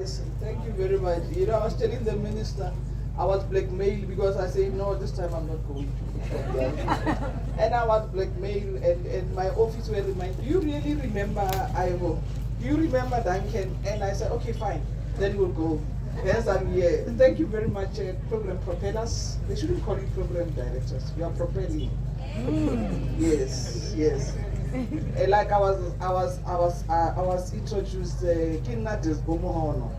Yes, thank you very much. I was telling the minister I was blackmailed because I said, no, this time I'm not going to. And I was blackmailed, and my office were reminded, do you really remember Ivo? Do you remember Duncan? And I said, okay, fine, then we'll go. Yes, I'm here. Thank you very much, program propellers. They shouldn't call you program directors. You are propelling. Yes, yes. Like I was introduced Kinnatis Bomohono.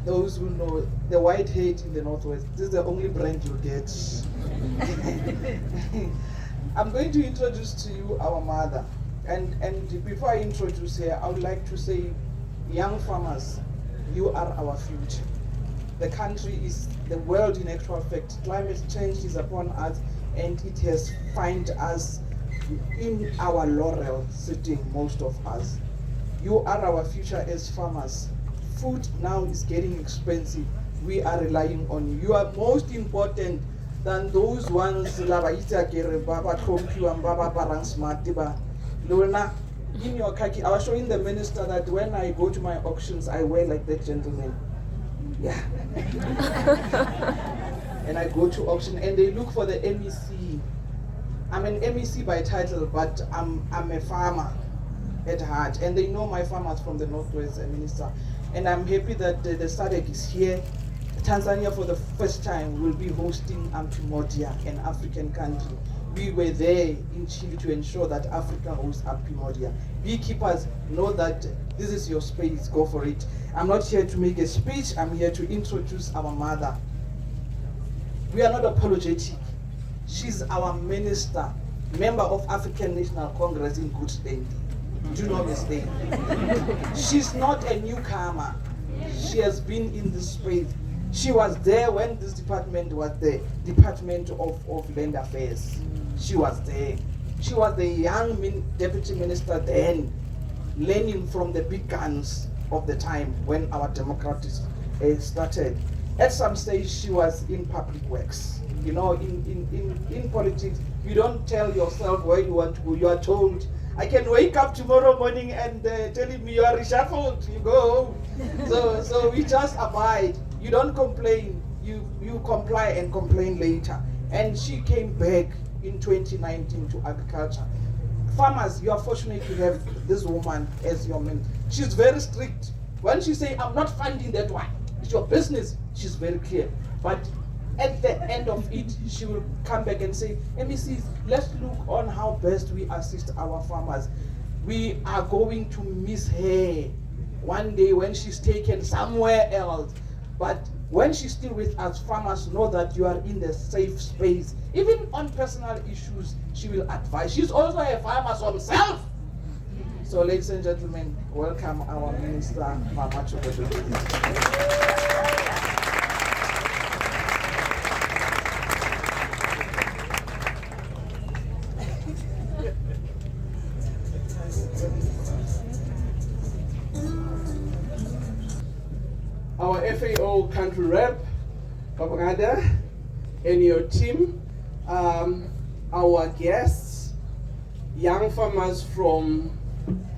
Those who know the white hate in the Northwest, this is the only brand you get. I'm going to introduce to you our mother. And before I introduce her, I would like to say, young farmers, you are our future. The country is the world in actual fact. Climate change is upon us, and it has found us in our laurel sitting, most of us. You are our future as farmers. Food now is getting expensive. We are relying on you. You are most important than those ones Baba Trompio and Baba Parang Smart Diba. Luna, in your khaki, I was showing the minister that when I go to my auctions, I wear like that gentleman. Yeah. And I go to auction and they look for the MEC. I'm an MEC by title, but I'm a farmer at heart. And they know my farmers from the Northwest, Minister. And I'm happy that the SADC is here. Tanzania for the first time will be hosting Ampimodia, an African country. We were there in Chile to ensure that Africa hosts Ampimodia. Beekeepers, know that this is your space, go for it. I'm not here to make a speech, I'm here to introduce our mother. We are not apologetic. She's our minister, member of African National Congress in good standing. Do not mistake. She's not a newcomer. She has been in this space. She was there when this department was the Department of Land Affairs. She was there. She was the young deputy minister then, learning from the big guns of the time when our democracy started. At some stage, she was in public works. You know, in politics, you don't tell yourself where you want to go. You are told, I can wake up tomorrow morning and telling me you are reshuffled, you go home. So we just abide. You don't complain. You comply and complain later. And she came back in 2019 to agriculture. Farmers, you are fortunate to have this woman as your mentor. She's very strict. When she say, I'm not funding that one, it's your business, she's very clear. But at the end of it, she will come back and say, MECs, let's look on how best we assist our farmers. We are going to miss her one day when she's taken somewhere else. But when she's still with us, farmers know that you are in the safe space. Even on personal issues, she will advise. She's also a farmer herself. So ladies and gentlemen, welcome our minister, Mama Chukwueze. Our FAO country rep, Papagada, and your team, our guests, young farmers from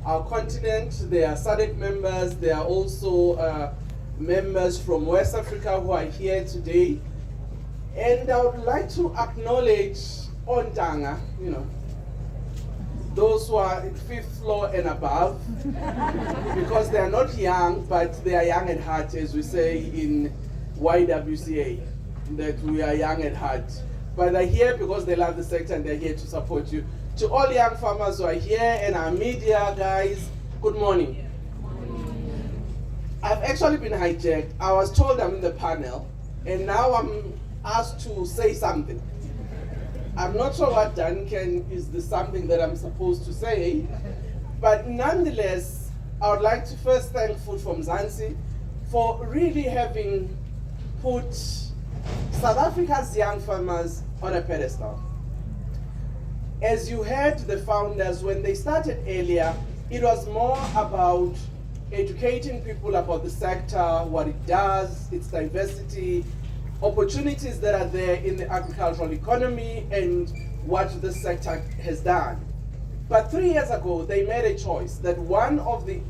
our continent. They are SADC members. They are also members from West Africa who are here today. And I would like to acknowledge Ontanga, those who are in fifth floor and above, because they are not young, but they are young at heart, as we say in YWCA, that we are young at heart. But they're here because they love the sector and they're here to support you. To all young farmers who are here and our media guys, good morning. I've actually been hijacked. I was told I'm in the panel, and now I'm asked to say something. I'm not sure what Duncan is the something that I'm supposed to say, but nonetheless, I would like to first thank Food from Zanzi for really having put South Africa's young farmers on a pedestal. As you heard the founders, when they started earlier, it was more about educating people about the sector, what it does, its diversity, opportunities that are there in the agricultural economy, and what the sector has done. But 3 years ago, they made a choice that one of the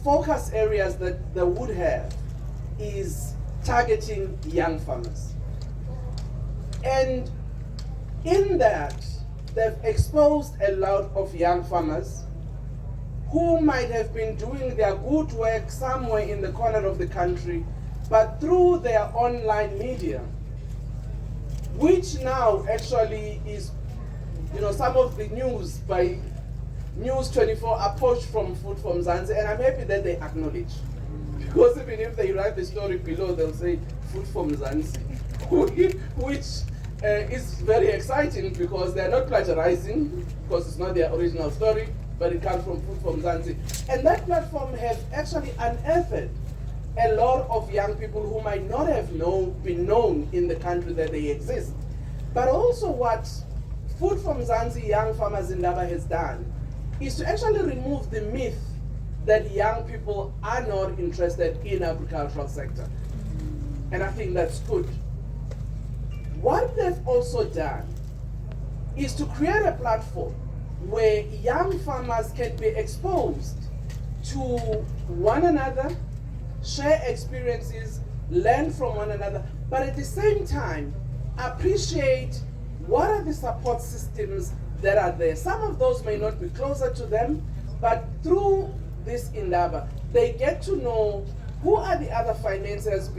focus areas that they would have is targeting young farmers. And in that, they've exposed a lot of young farmers who might have been doing their good work somewhere in the corner of the country, but through their online media, which now actually is, some of the news by News 24 are poached from Food from Mzansi, and I'm happy that they acknowledge. Because even if they write the story below, they'll say Food from Mzansi, which is very exciting because they're not plagiarizing, because it's not their original story, but it comes from Food from Mzansi. And that platform has actually unearthed a lot of young people who might not have been known in the country that they exist. But also what Food from Mzansi Young Farmers Indaba has done is to actually remove the myth that young people are not interested in agricultural sector. And I think that's good. What they've also done is to create a platform where young farmers can be exposed to one another, share experiences, learn from one another, but at the same time, appreciate what are the support systems that are there. Some of those may not be closer to them, but through this Indaba, they get to know who are the other financiers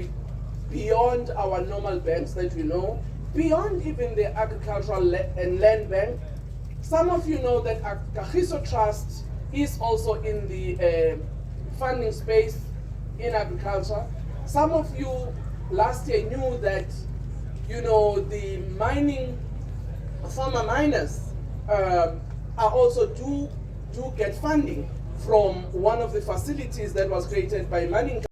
beyond our normal banks that we know, beyond even the agricultural and land bank. Some of you know that Kagiso Trust is also in the funding space in agriculture. Some of you last year knew that, the former miners are also do get funding from one of the facilities that was created by mining